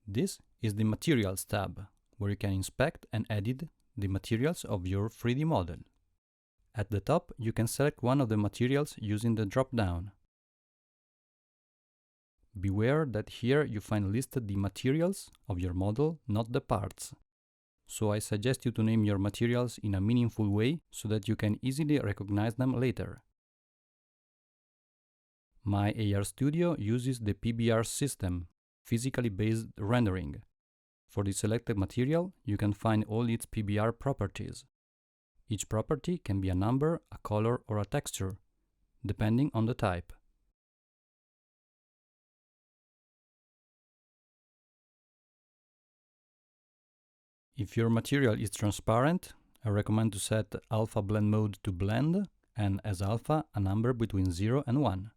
This is the Materials tab, where you can inspect and edit the materials of your 3D model. At the top, you can select one of the materials using the drop-down. Beware that here you find listed the materials of your model, not the parts. So I suggest you to name your materials in a meaningful way so that you can easily recognize them later. My AR Studio uses the PBR system, physically based rendering. For the selected material, you can find all its PBR properties. Each property can be a number, a color, or a texture, depending on the type. If your material is transparent, I recommend to set Alpha Blend Mode to blend, and as alpha, a number between 0 and 1.